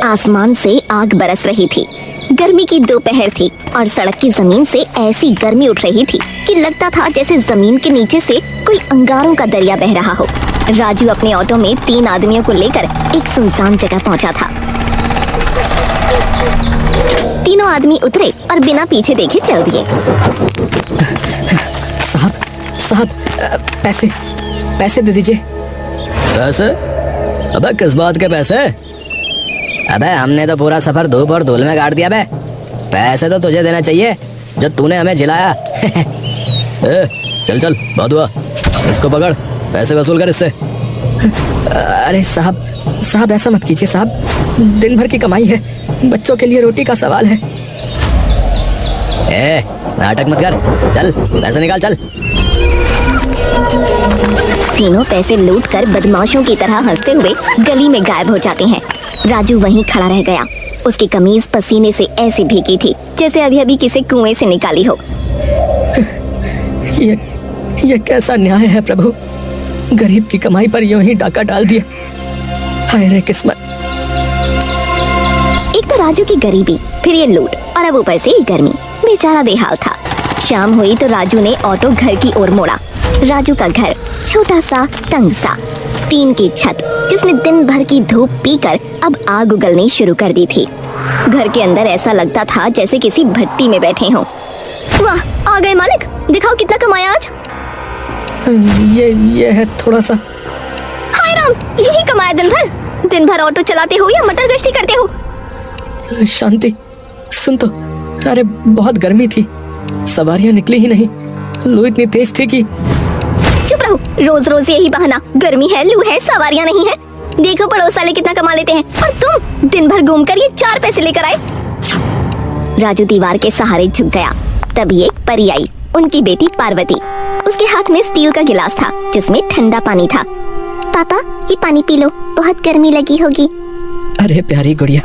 आसमान से आग बरस रही थी। गर्मी की दोपहर थी और सड़क की जमीन से ऐसी गर्मी उठ रही थी कि लगता था जैसे जमीन के नीचे से कोई अंगारों का दरिया बह रहा हो। राजू अपने ऑटो में 3 आदमियों को लेकर एक सुनसान जगह पहुंचा था। तीनों आदमी उतरे और बिना पीछे देखे चल दिए। साहब, पैसे दे दीजिए। पैसे? अबे किस बात के पैसे? अबे हमने तो पूरा सफर धूप और धूल में काट दिया बे। पैसे तो तुझे देना चाहिए जो तूने हमें जिलाया। चल बहुत हुआ, इसको पकड़, पैसे वसूल कर इससे। अरे साहब ऐसा मत कीजिए साहब, दिन भर की कमाई है, बच्चों के लिए रोटी का सवाल है। नाटक मत कर, चल पैसे निकाल चल। तीनों पैसे लूटकर बदमाशों की तरह हंसते हुए गली में गायब हो जाते हैं। राजू वहीं खड़ा रह गया। उसकी कमीज पसीने से ऐसी भीगी थी जैसे अभी किसी कुएं से निकाली हो। ये कैसा न्याय है प्रभु, गरीब की कमाई पर यूं ही डाका डाल दिया। हाय रे किस्मत। एक तो राजू की गरीबी, फिर ये लूट और अब ऊपर से ये गर्मी। बेचारा बेहाल था। शाम हुई तो राजू ने ऑटो घर की ओर मोड़ा। राजू का घर छोटा सा, तंग सा, टीन की छत जिसने दिन भर की धूप पीकर अब आग उगलनी शुरू कर दी थी। घर के अंदर ऐसा लगता था जैसे किसी भट्टी में बैठे हों। वाह, आ गए मालिक, दिखाओ कितना कमाया आज। ये है थोड़ा सा। हाय राम, यही कमाया दिन भर ऑटो चलाते हो या मटर गश्ती करते हो? शांति, सुन तो, अरे बहुत गर्मी थी, सवारियां निकली ही नहीं, लू इतनी तेज थी कि। चुप रहो, रोज रोज यही बहाना, गर्मी है, लू है, सवारियां नहीं है। देखो पड़ोस वाले कितना कमा लेते हैं और तुम दिन भर घूमकर ये 4 पैसे लेकर आए। राजू दीवार के सहारे झुक गया। तभी एक परी आई, उनकी बेटी पार्वती। उसके हाथ में स्टील का गिलास था जिसमें ठंडा पानी था। पापा, ये पानी पी लो, बहुत गर्मी लगी होगी। अरे प्यारी गुड़िया।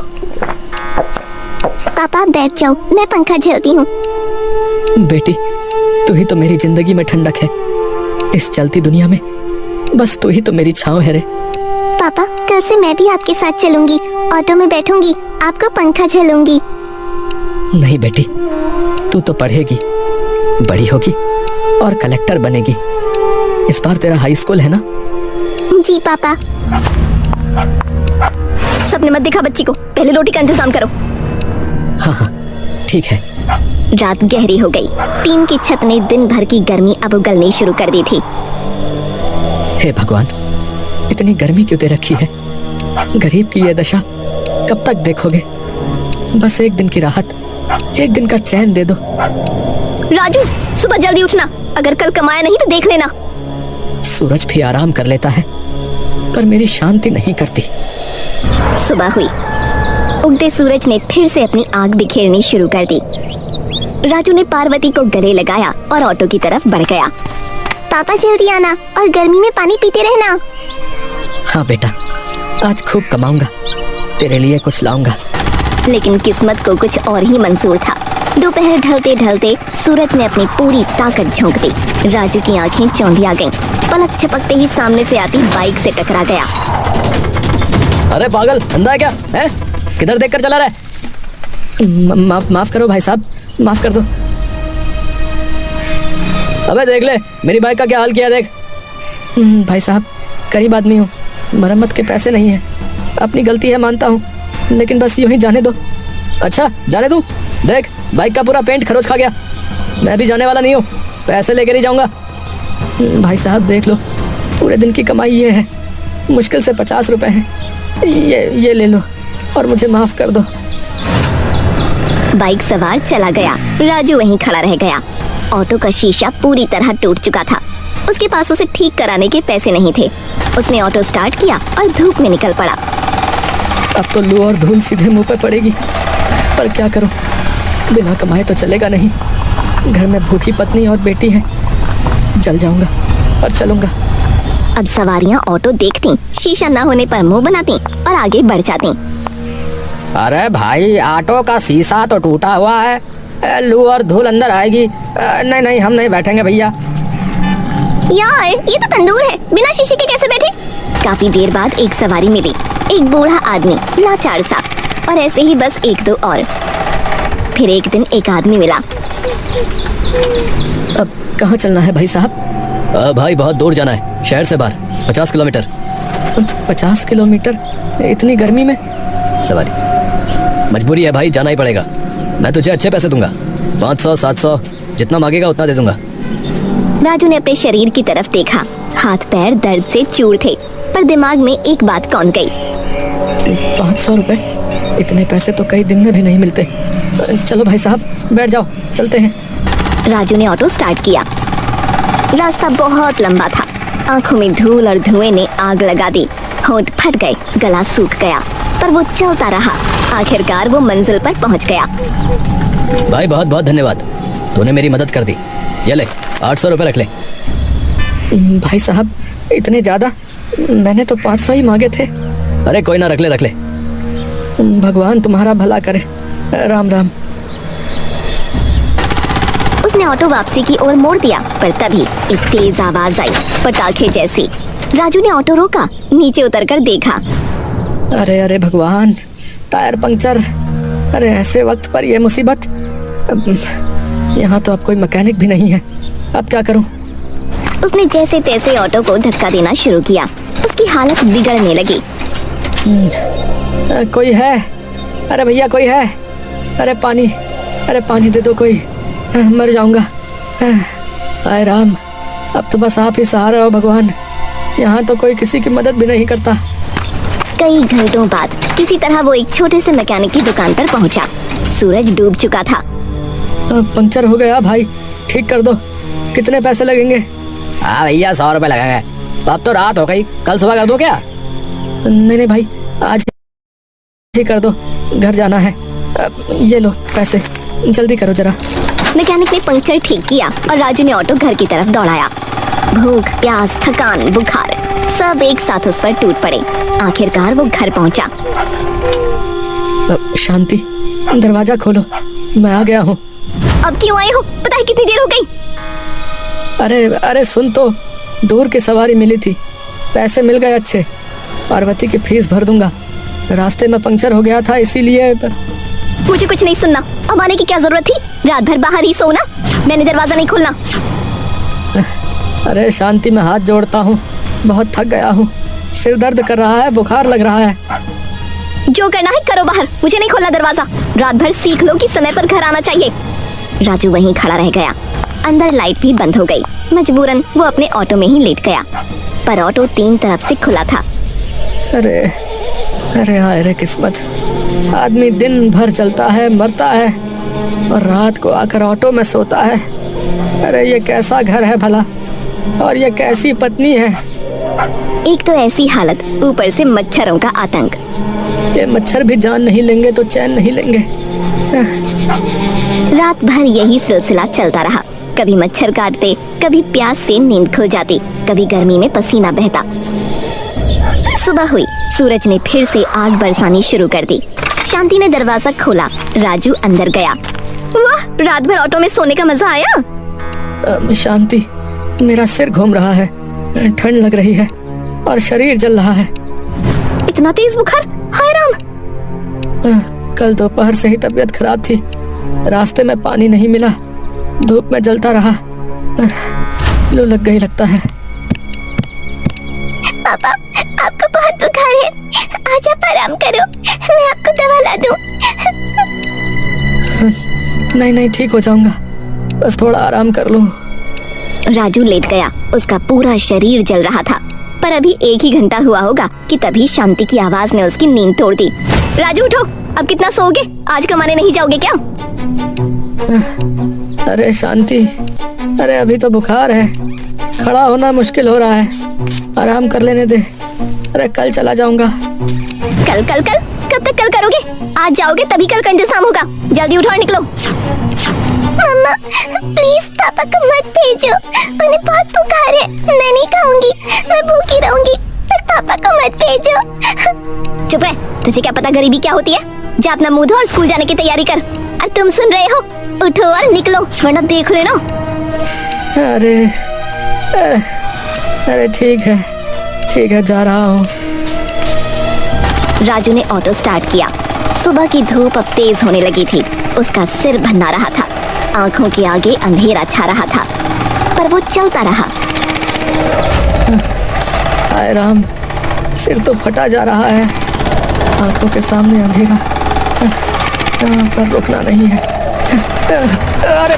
पापा बैठ जाओ, मैं पंखा झेलती हूँ। बेटी, तू ही तो मेरी जिंदगी में ठंडक है। इस चलती दुनिया में बस तू ही तो मेरी छांव है रे। पापा, कल से मैं भी आपके साथ चलूंगी, ऑटो में बैठूंगी, आपका पंखा झेलूंगी। नहीं बेटी, तू तो पढ़ेगी, बड़ी होगी और कलेक्टर बनेगी। इस बार तेरा हाई स्कूल है ना? जी पापा। सपने मत दिखा बच्ची को, पहले रोटी का इंतजाम करो। हाँ, ठीक है। रात गहरी हो गई। टीन की छत ने दिन भर की गर्मी अब उगलनी शुरू कर दी थी। हे भगवान, इतनी गर्मी क्यों दे रखी है? गरीब की ये दशा कब तक देखोगे? बस एक दिन की राहत, एक दिन का चैन दे दो। राजू, सुबह जल्दी उठना, अगर कल कमाया नहीं तो देख लेना। सूरज भी आराम कर लेता है पर मेरी शांति नहीं करती। सुबह हुई। उगते सूरज ने फिर से अपनी आग बिखेरनी शुरू कर दी। राजू ने पार्वती को गले लगाया और ऑटो की तरफ बढ़ गया। पापा जल्दी आना और गर्मी में पानी पीते रहना। हाँ बेटा, आज खूब कमाऊंगा, तेरे लिए कुछ लाऊंगा। लेकिन किस्मत को कुछ और ही मंजूर था। दोपहर ढलते ढलते सूरज ने अपनी पूरी ताकत झोंक दी। राजू की आंखें चौंधिया गईं। पलक झपकते ही सामने से आती बाइक से टकरा गया। अरे पागल, अंधा है क्या? है? किधर देखकर चला रहा है? माफ करो भाई साहब, माफ कर दो। अबे देख ले, मेरी बाइक का क्या हाल किया देख। भाई साहब, गरीब आदमी हूँ, मरम्मत के पैसे नहीं है, अपनी गलती है मानता हूँ, लेकिन बस यूं ही जाने दो। अच्छा, जाने दूं? देख, बाइक का पूरा पेंट खरोच खा गया। मैं भी जाने वाला नहीं हूँ, पैसे लेकर ही जाऊंगा। भाई साहब देख लो, पूरे दिन की कमाई ये है, मुश्किल से 50 रुपए हैं, ये ले लो और मुझे माफ कर दो। बाइक सवार चला गया। राजू वहीं खड़ा रह गया। ऑटो का शीशा पूरी तरह टूट चुका था। उसके पास उसे ठीक कराने के पैसे नहीं थे। उसने ऑटो स्टार्ट किया और धूप में निकल पड़ा। अब तो लू और धूल सीधे मुंह पे पड़ेगी, पर क्या करूं, बिना कमाए तो चलेगा नहीं। घर में भूखी पत्नी और बेटी है। चल जाऊंगा और चलूंगा। अब सवारियां ऑटो देखती, शीशा न होने पर मुंह बनाती और आगे बढ़ जाती। अरे भाई, ऑटो का शीशा तो टूटा हुआ है, लू और धूल अंदर आएगी। नहीं, हम नहीं बैठेंगे भैया। यार, ये तो तंदूर है, बिना शीशे के कैसे बैठे? काफी देर बाद एक सवारी मिली। एक बूढ़ा आदमी, लाचार सा, और ऐसे ही बस एक दो और। फिर एक दिन एक आदमी मिला। अब कहाँ चलना है भाई साहब? भाई बहुत दूर जाना है, शहर से बाहर 50 किलोमीटर। 50 किलोमीटर इतनी गर्मी में? सवारी मजबूरी है भाई, जाना ही पड़ेगा। मैं तुझे अच्छे पैसे दूंगा, 500 700 जितना मांगेगा उतना दे दूंगा। राजू ने अपने शरीर की तरफ देखा। हाथ पैर दर्द से चूर थे, पर दिमाग में एक बात कौन गई। 500 रुपए? इतने पैसे तो कई दिन में भी नहीं मिलते। चलो भाई साहब बैठ जाओ, चलते हैं। राजू ने ऑटो स्टार्ट किया। रास्ता बहुत लंबा था। आंखों में धूल और धुएं ने आग लगा दी। होंठ फट गए, गला सूख गया, पर वो चलता रहा। आखिरकार वो मंजिल पर पहुंच गया। भाई बहुत बहुत धन्यवाद, तूने मेरी मदद कर दी। ये ले 800 रुपये रख ले। भाई साहब इतने ज्यादा? मैंने तो 500 ही मांगे थे। अरे कोई ना, रख ले रख ले। भगवान तुम्हारा भला करे। राम राम। उसने ऑटो वापसी की ओर मोड़ दिया, पर तभी एक तेज आवाज आई, पटाखे जैसी। राजू ने ऑटो रोका, नीचे उतरकर देखा। अरे अरे भगवान, टायर पंक्चर। अरे ऐसे वक्त पर यह मुसीबत। यहाँ तो अब कोई मैकेनिक भी नहीं है, अब क्या करूँ? उसने जैसे तैसे ऑटो को धक्का देना शुरू किया। उसकी हालत बिगड़ने लगी। कोई है? अरे भैया कोई है? अरे पानी, अरे पानी दे दो कोई, मर जाऊंगा। हाय राम, अब तो बस आप ही सहारा हो भगवान। यहाँ तो कोई किसी की मदद भी नहीं करता। कई घंटों बाद किसी तरह वो एक छोटे से मैकेनिक की दुकान पर पहुंचा। सूरज डूब चुका था। पंक्चर हो गया भाई, ठीक कर दो। कितने पैसे लगेंगे? हाँ भैया 100 रुपये लगेंगे। तो अब तो रात हो गई, कल सुबह कर दो क्या? नहीं भाई, आज ही कर दो, घर जाना है। ये लो पैसे, जल्दी करो जरा। मैकेनिक ने पंक्चर ठीक किया और राजू ने ऑटो घर की तरफ दौड़ाया। भूख, प्यास, थकान, बुखार सब एक साथ उस पर टूट पड़े। आखिरकार वो घर पहुंचा। शांति, दरवाजा खोलो, मैं आ गया हूँ। अब क्यों आए हो? पता है कितनी देर हो गई? अरे अरे सुन तो, दूर की सवारी मिली थी, पैसे मिल गए अच्छे। पार्वती की फीस भर दूंगा। रास्ते में पंक्चर हो गया था इसीलिए। मुझे कुछ नहीं सुनना। अब आने की क्या जरूरत थी? रात भर बाहर ही सोना। मैंने दरवाजा नहीं खोलना। अरे शांति, मैं हाथ जोड़ता हूँ, बहुत थक गया हूँ। सिर दर्द कर रहा है, बुखार लग रहा है। जो करना है करो बाहर, मुझे नहीं खोलना दरवाजा। रात भर सीख लो कि समय पर घर आना चाहिए। राजू वहीं खड़ा रह गया। अंदर लाइट भी बंद हो गई। मजबूरन वो अपने ऑटो में ही लेट गया, पर ऑटो 3 तरफ से खुला था। अरे अरे हाय रे किस्मत, आदमी दिन भर चलता है, मरता है, और रात को आकर ऑटो में सोता है। अरे ये कैसा घर है भला, और ये कैसी पत्नी है। एक तो ऐसी हालत, ऊपर से मच्छरों का आतंक। ये मच्छर भी जान नहीं लेंगे तो चैन नहीं लेंगे। रात भर यही सिलसिला चलता रहा। कभी मच्छर काटते, कभी प्यास से नींद खुल जाती, कभी गर्मी में पसीना बहता। सुबह हुई, सूरज ने फिर से आग बरसानी शुरू कर दी। शांति ने दरवाजा खोला, राजू अंदर गया। वाह, रात भर ऑटो में सोने का मजा आया। शांति, मेरा सिर घूम रहा है, ठंड लग रही है और शरीर जल रहा है। इतना तेज बुखार? हाय राम। कल दोपहर से ही तबीयत खराब थी, रास्ते में पानी नहीं मिला, धूप में जलता रहा, लू लग गई लगता है। पापा, आपको बहुत बुखार है, आज आप आराम करो, मैं आपको दवा ला दूं। नहीं नहीं, ठीक हो जाऊंगा, बस थोड़ा आराम कर लूं। राजू लेट गया। उसका पूरा शरीर जल रहा था, पर अभी 1 ही घंटा हुआ होगा कि तभी शांति की आवाज ने उसकी नींद तोड़ दी। राजू उठो, अब कितना सोओगे? आज कमाने नहीं जाओगे क्या? अरे शांति, अरे अभी तो बुखार है, खड़ा होना मुश्किल हो रहा है, आराम कर लेने दे। अरे कल चला जाऊंगा। कल कल कल? कब तक कल करोगे? आज जाओगे तभी कल का इंतजाम होगा। जल्दी उठो और निकलो। मम्मा, प्लीज पापा को मत भेजो, उन्हें बहुत बुखार है, मैं नहीं खाऊंगी, मैं भूखी रहूंगी, पर पापा को मत भेजो। चुप रह, तुझे क्या पता गरीबी क्या होती है? जा अपना मुंह धो और स्कूल जाने की तैयारी कर। और तुम सुन रहे हो? उठो और निकलो, वरना देख लेना। अरे अरे ठीक है, जा रहा हूँ। राजू ने ऑटो स्टार्ट किया। सुबह की धूप अब तेज होने लगी थी। उसका सिर भन्ना रहा था, आंखों के आगे अंधेरा छा रहा था, पर वो चलता रहा। हाय राम, सिर तो फटा जा रहा है, आंखों के सामने अंधेरा, पर रुकना नहीं है। अरे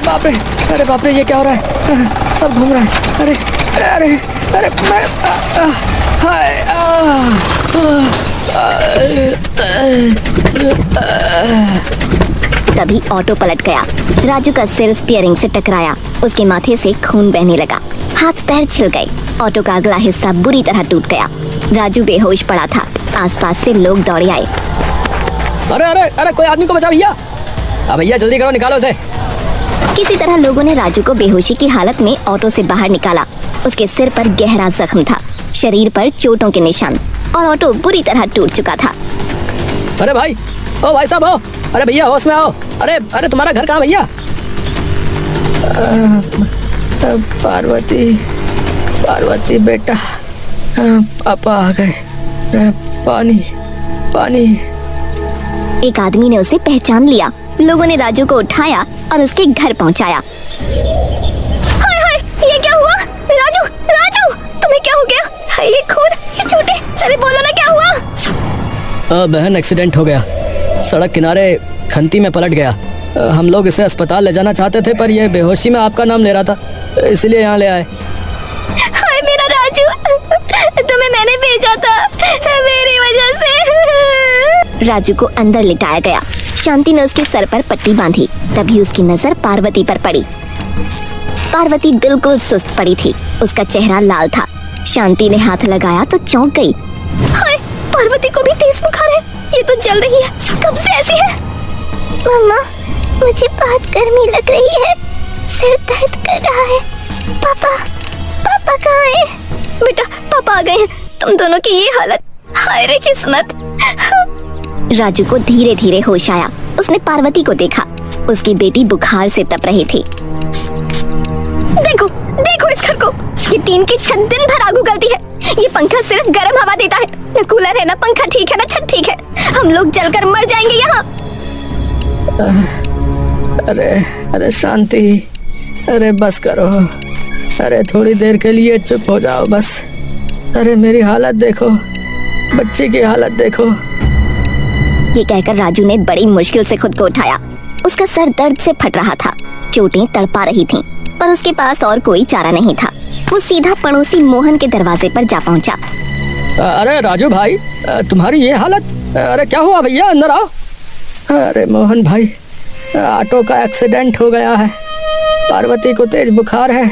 बाप रे, ये क्या हो रहा है? सब घूम रहा है। अरे अरे अरे मैं हाय तभी ऑटो पलट गया। राजू का सिर स्टीयरिंग से टकराया, उसके माथे से खून बहने लगा, हाथ पैर छिल गए, ऑटो का अगला हिस्सा बुरी तरह टूट गया। राजू बेहोश पड़ा था। आसपास से लोग दौड़े आए। अरे अरे अरे, कोई आदमी को बचाओ भैया! अब भैया जल्दी करो, निकालो उसे। किसी तरह लोगों ने राजू को बेहोशी की हालत में ऑटो से बाहर निकाला। उसके सिर पर गहरा जख्म था, शरीर पर चोटों के निशान, और ऑटो बुरी तरह टूट चुका था। अरे भाई, ओ भाई साहब, हो! अरे भैया होश में आओ! अरे अरे, तुम्हारा घर कहाँ भैया? पार्वती बेटा, पापा आ गए। पानी। एक आदमी ने उसे पहचान लिया। लोगों ने राजू को उठाया और उसके घर पहुंचाया। हाय हाय, ये क्या हुआ? राजू, तुम्हें क्या हो गया? हाय, ये खून, ये चोटें, अरे बोलो ना क्या हुआ? बहन, एक्सीडेंट हो गया, सड़क किनारे खंती में पलट गया। हम लोग इसे अस्पताल ले जाना चाहते थे, पर ये बेहोशी में आपका नाम ले रहा था, इसलिए यहाँ ले आए। हाय मेरा राजू, तुम्हें मैंने भेजा था, मेरी वजह से। राजू को अंदर लिटाया गया। शांति ने उसके सर पर पट्टी बांधी। तभी उसकी नजर पार्वती पर पड़ी। पार्वती बिल्कुल सुस्त पड़ी थी, उसका चेहरा लाल था। शांति ने हाथ लगाया तो चौंक गई। हाय, पार्वती को भी तेज बुखार है, ये तो जल रही है, कब से ऐसी है? मम्मा, मुझे बहुत गर्मी लग रही है, सिर दर्द कर रहा है। पापा कहाँ है? बेटा, पापा आ गए हैं, तुम दोनों की ये हालत, हाय रे किस्मत। राजू को धीरे धीरे होश आया। उसने पार्वती को देखा, उसकी बेटी बुखार से तप रही थी। देखो इस घर को, ये टीन की छत दिन भर आग उगलती है, ये पंखा सिर्फ गर्म हवा देता है, न कूलर है, न पंखा ठीक है, न छत ठीक है, हम लोग जलकर मर जाएंगे यहाँ। अरे शांति, अरे बस करो, अरे थोड़ी देर के लिए चुप हो जाओ बस। अरे मेरी हालत देखो, बच्ची की हालत देखो। ये कहकर राजू ने बड़ी मुश्किल से खुद को उठाया। उसका सर दर्द से फट रहा था, चोटें तड़पा रही थीं, पर उसके पास और कोई चारा नहीं था। वो सीधा पड़ोसी मोहन के दरवाजे पर जा पहुंचा। अरे राजू भाई, तुम्हारी ये हालत, अरे क्या हुआ भैया, अंदर आओ। अरे मोहन भाई, ऑटो का एक्सीडेंट हो गया है, पार्वती को तेज बुखार है,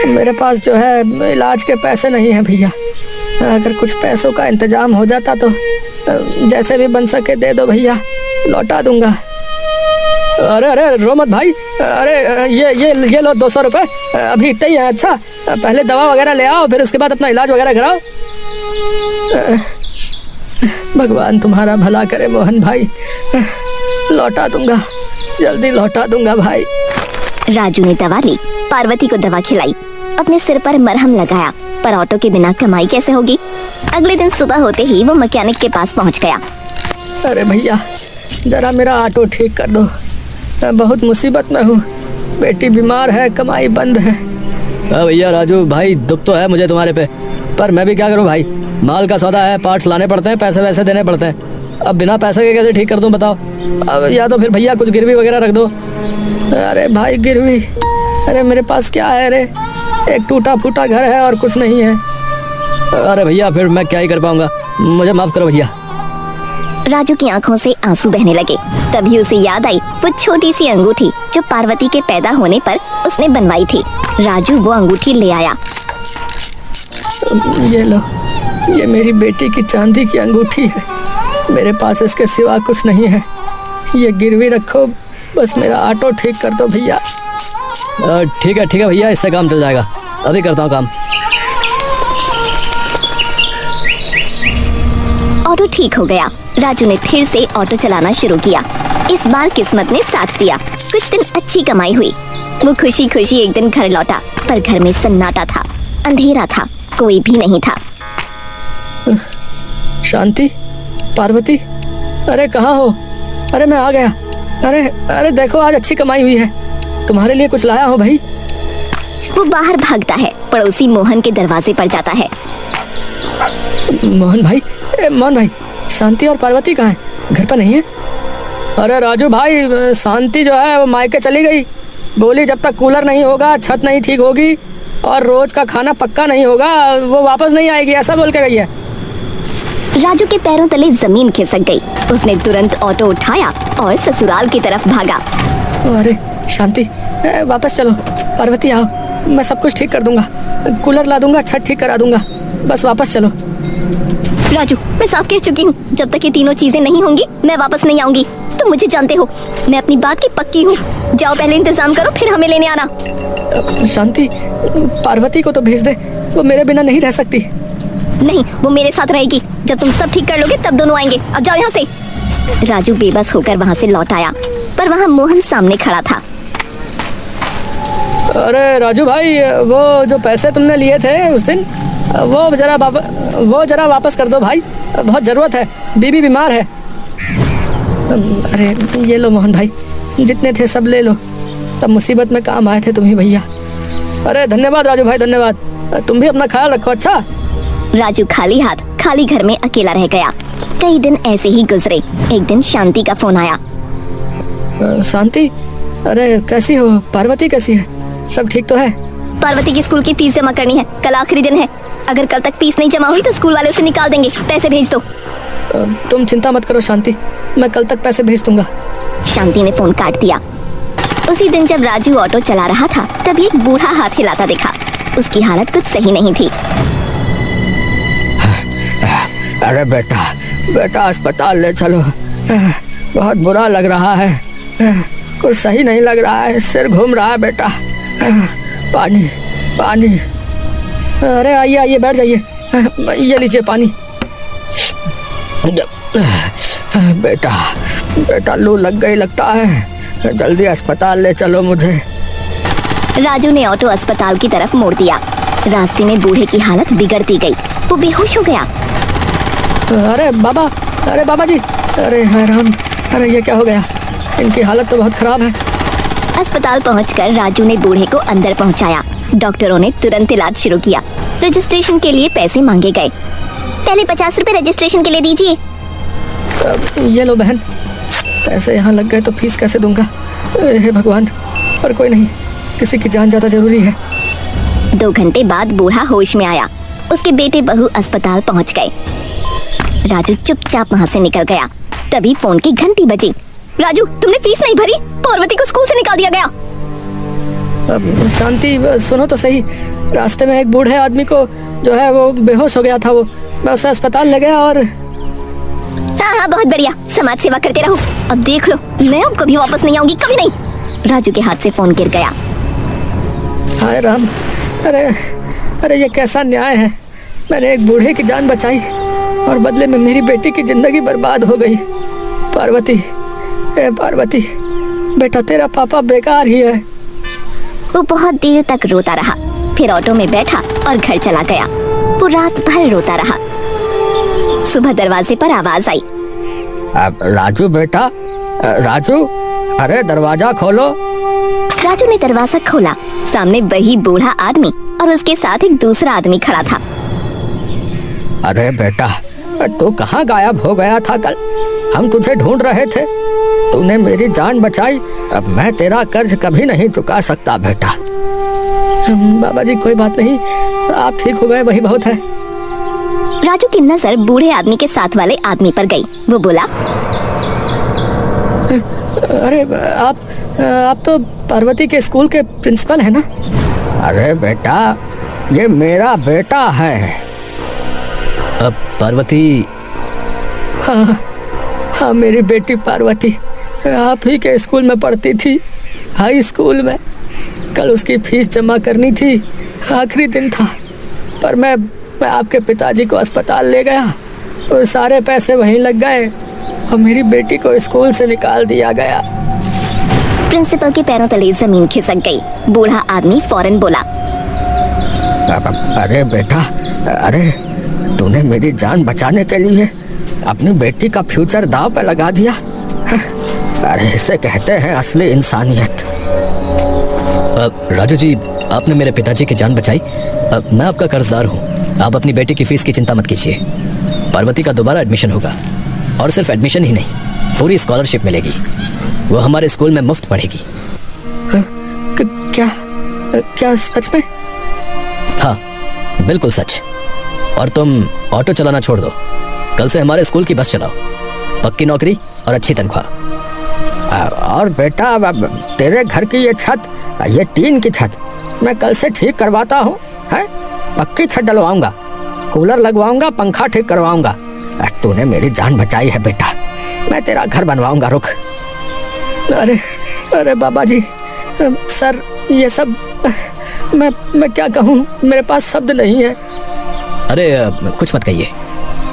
मेरे पास जो है इलाज के पैसे नहीं हैं भैया, अगर कुछ पैसों का इंतजाम हो जाता तो जैसे भी बन सके दे दो भैया, लौटा दूंगा। अरे रो मत भाई, अरे ये लो 200 रुपए, अभी इतना ही है। अच्छा, पहले दवा वगैरह ले आओ, फिर उसके बाद अपना इलाज वगैरह कराओ। भगवान तुम्हारा भला करे मोहन भाई, लौटा दूंगा, जल्दी लौटा दूंगा भाई। राजू ने दवा ली, पार्वती को दवा खिलाई, अपने सिर पर मरहम लगाया, पर ऑटो के बिना कमाई कैसे होगी? अगले दिन सुबह होते ही वो मैकेनिक के पास पहुंच गया। अरे भैया, जरा मेरा ऑटो ठीक कर दो, मैं बहुत मुसीबत में हूँ, बेटी बीमार है, कमाई बंद है। भैया राजू भाई, दुख तो है मुझे तुम्हारे पे, पर मैं भी क्या करूँ भाई, माल का सौदा है, पार्ट्स लाने पड़ते हैं, पैसे वैसे देने पड़ते हैं, अब बिना पैसे के कैसे ठीक कर दूँ बताओ? अब या तो फिर भैया कुछ गिरवी वगैरह रख दो। अरे भाई गिरवी, अरे मेरे पास क्या है रे, एक टूटा फूटा घर है और कुछ नहीं है। अरे भैया फिर मैं क्या ही कर पाऊंगा, मुझे माफ करो भैया। राजू की आंखों से आंसू बहने लगे। तभी उसे याद आई वो छोटी सी अंगूठी जो पार्वती के पैदा होने पर उसने बनवाई थी। राजू वो अंगूठी ले आया। ये लो, ये मेरी बेटी की चांदी की अंगूठी है, मेरे पास इसके सिवा कुछ नहीं है, ये गिरवी रखो, बस मेरा ऑटो ठीक कर दो भैया। ठीक है भैया, इससे काम चल जाएगा, अभी करता हूँ काम। ऑटो ठीक हो गया। राजू ने फिर से ऑटो चलाना शुरू किया। इस बार किस्मत ने साथ दिया, कुछ दिन अच्छी कमाई हुई। वो खुशी खुशी एक दिन घर लौटा, पर घर में सन्नाटा था, अंधेरा था, कोई भी नहीं था। शांति, पार्वती, अरे कहाँ हो? अरे मैं आ गया। अरे अरे देखो आज अच्छी कमाई हुई है, तुम्हारे लिए कुछ लाया हूँ भाई। वो बाहर भागता है, पड़ोसी मोहन के दरवाजे पर जाता है। मोहन भाई, मोहन भाई, शांति और पार्वती कहाँ है? घर पर नहीं है? अरे राजू भाई, शांति जो है वो मायके चली गई। बोली जब तक कूलर नहीं होगा, छत नहीं ठीक होगी और रोज का खाना पक्का नहीं होगा, वो वापस नहीं आएगी, ऐसा बोल के गई है। राजू के पैरों तले जमीन खिसक गई। उसने तुरंत ऑटो उठाया और ससुराल की तरफ भागा। अरे शांति, वापस चलो। पार्वती आओ, मैं सब कुछ ठीक कर दूंगा, कूलर ला दूंगा, छत ठीक करा दूंगा, बस वापस चलो। राजू, मैं साफ कह चुकी हूँ, जब तक ये तीनों चीजें नहीं होंगी मैं वापस नहीं आऊंगी। तुम मुझे जानते हो, मैं अपनी बात की पक्की हूँ। जाओ पहले इंतजाम करो, फिर हमें लेने आना। शांति, पार्वती को तो भेज दे, वो मेरे बिना नहीं रह सकती। नहीं, वो मेरे साथ रहेगी। जब तुम सब ठीक कर लोगे तब दोनों आएंगे। अब जाओ यहाँ से। राजू बेबस होकर वहाँ से लौट आया, पर वहाँ मोहन सामने खड़ा था। अरे राजू भाई, वो जो पैसे तुमने लिए थे उस दिन, वो जरा वापस कर दो भाई, बहुत ज़रूरत है, बीबी बीमार है। अरे ये लो मोहन भाई, जितने थे सब ले लो, तब मुसीबत में काम आए थे तुम ही भैया। अरे धन्यवाद राजू भाई, धन्यवाद। तुम भी अपना ख्याल रखो। अच्छा। राजू खाली हाथ खाली घर में अकेला रह गया। कई दिन ऐसे ही गुजरे। एक दिन शांति का फोन आया। शांति, अरे कैसी हो? पार्वती कैसी है? सब ठीक तो है? पार्वती की स्कूल की फीस जमा करनी है, कल आखिरी दिन है। अगर कल तक फीस नहीं जमा हुई तो स्कूल वाले उसे निकाल देंगे। पैसे भेज दो। तुम चिंता मत करो शांति, मैं कल तक पैसे भेज दूंगा। शांति ने फोन काट दिया। उसी दिन जब राजू ऑटो चला रहा था, तभी एक बूढ़ा हाथ हिलाता दिखा। उसकी हालत कुछ सही नहीं थी। अरे बेटा अस्पताल ले चलो, बहुत बुरा लग रहा है, कुछ सही नहीं लग रहा है, सिर घूम रहा है बेटा। पानी। अरे आइए बैठ जाइए, ये लीजिए पानी। बेटा लू लग गई लगता है, जल्दी अस्पताल ले चलो मुझे। राजू ने ऑटो अस्पताल की तरफ मोड़ दिया। रास्ते में बूढ़े की हालत बिगड़ती गई, वो बेहोश हो गया। अरे बाबा जी, अरे राम, अरे ये क्या हो गया? इनकी हालत तो बहुत खराब है। अस्पताल पहुंचकर राजू ने बूढ़े को अंदर पहुंचाया। डॉक्टरों ने तुरंत इलाज शुरू किया। रजिस्ट्रेशन के लिए पैसे मांगे गए। पहले 50 रुपए रजिस्ट्रेशन के लिए दीजिए। ये लो बहन, पैसे यहाँ लग गए तो फीस कैसे दूंगा? हे भगवान, पर कोई नहीं, किसी की जान ज्यादा जरूरी है। 2 घंटे बाद बूढ़ा होश में आया। उसके बेटे बहू अस्पताल पहुंच गए। राजू चुपचाप वहाँ से निकल गया। तभी फोन की घंटी बजी। राजू, तुमने फीस नहीं भरी, पार्वती को स्कूल से निकाल दिया गया। शांति सुनो तो सही, रास्ते में एक बूढ़े आदमी को जो है वो बेहोश हो गया था, वो मैं उसे अस्पताल ले गया और हाँ, बहुत बढ़िया, समाज सेवा करते रहो। अब देख लो, मैं अब कभी वापस नहीं आऊंगी, कभी नहीं। राजू के हाथ से फोन गिर गया। हाय राम, अरे ये कैसा न्याय है? मैंने एक बूढ़े की जान बचाई और बदले में मेरी बेटी की जिंदगी बर्बाद हो गई। पार्वती, बेटा तेरा पापा बेकार ही है। वो बहुत देर तक रोता रहा, फिर ऑटो में बैठा और घर चला गया। वो रात भर रोता रहा। सुबह दरवाजे पर आवाज आई। राजू बेटा, राजू, अरे दरवाजा खोलो। राजू ने दरवाजा खोला। सामने वही बूढ़ा आदमी और उसके साथ एक दूसरा आदमी खड़ा था। अरे बेटा, तू कहाँ गायब हो गया था? कल हम तुझे ढूंढ रहे थे, तूने मेरी जान बचाई। अब मैं तेरा कर्ज कभी नहीं चुका सकता बेटा। बाबा जी कोई बात नहीं, आप ठीक हो गए वही बहुत है। राजू की नजर बूढ़े आदमी के साथ वाले आदमी पर गई। वो बोला, अरे आप तो पार्वती के स्कूल के प्रिंसिपल है ना? अरे बेटा, ये मेरा बेटा है। अब पार्वती? हाँ, मेरी बेटी पार्वती आप ही के स्कूल में पढ़ती थी, हाई स्कूल में। कल उसकी फीस जमा करनी थी, आखिरी दिन था, पर मैं आपके पिताजी को अस्पताल ले गया और सारे पैसे वहीं लग गए और मेरी बेटी को स्कूल से निकाल दिया गया। प्रिंसिपल के पैरों तले जमीन खिसक गई। बूढ़ा आदमी फौरन बोला, अरे बेटा, अरे तूने मेरी जान बचाने के लिए अपनी बेटी का फ्यूचर दांव पे लगा दिया। अरे इसे कहते हैं असली इंसानियत। राजू जी, आपने मेरे पिताजी की जान बचाई। मैं आपका कर्जदार हूँ। आप अपनी बेटी की फीस की चिंता मत कीजिए। पार्वती का दोबारा एडमिशन होगा, और सिर्फ एडमिशन ही नहीं, पूरी स्कॉलरशिप मिलेगी। वो हमारे स्कूल में मुफ्त पढ़ेगी। क्या क्या सच में? हाँ, बिल्कुल सच। और तुम ऑटो चलाना छोड़ दो, कल से हमारे स्कूल की बस चलाओ। पक्की नौकरी और अच्छी तनख्वाह। और बेटा, तेरे घर की ये छत, ये टीन की छत मैं कल से ठीक करवाता हूँ। है, पक्की छत डलवाऊंगा, कूलर लगवाऊंगा, पंखा ठीक करवाऊंगा। तूने मेरी जान बचाई है बेटा, मैं तेरा घर बनवाऊंगा। रुक। अरे अरे बाबा जी, सर, ये सब मैं क्या कहूँ, मेरे पास शब्द नहीं है। अरे कुछ मत कहिए,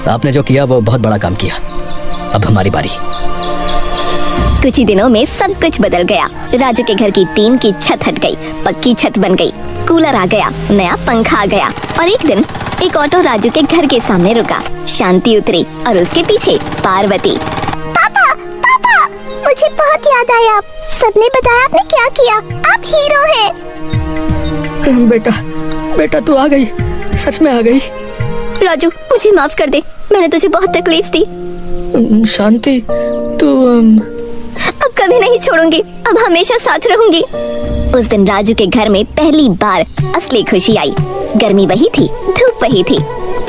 आपने जो किया वो बहुत बड़ा काम किया। अब हमारी बारी। कुछ ही दिनों में सब कुछ बदल गया। राजू के घर की टीन की छत हट गई, पक्की छत बन गई, कूलर आ गया, नया पंखा आ गया। और एक दिन एक ऑटो राजू के घर के सामने रुका। शांति उतरी और उसके पीछे पार्वती। पापा, पापा, मुझे बहुत याद आया। सबने बताया आपने क्या किया, आप हीरो हैं। बेटा तू आ गई, सच में आ गई। राजू, मुझे माफ कर दे, मैंने तुझे बहुत तकलीफ दी। शांति, तू अब कभी नहीं छोड़ूंगी, अब हमेशा साथ रहूंगी। उस दिन राजू के घर में पहली बार असली खुशी आई। गर्मी वही थी, धूप वही थी,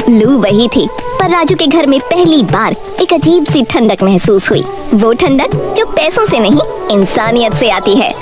लू वही थी, पर राजू के घर में पहली बार एक अजीब सी ठंडक महसूस हुई। वो ठंडक जो पैसों से नहीं, इंसानियत से आती है।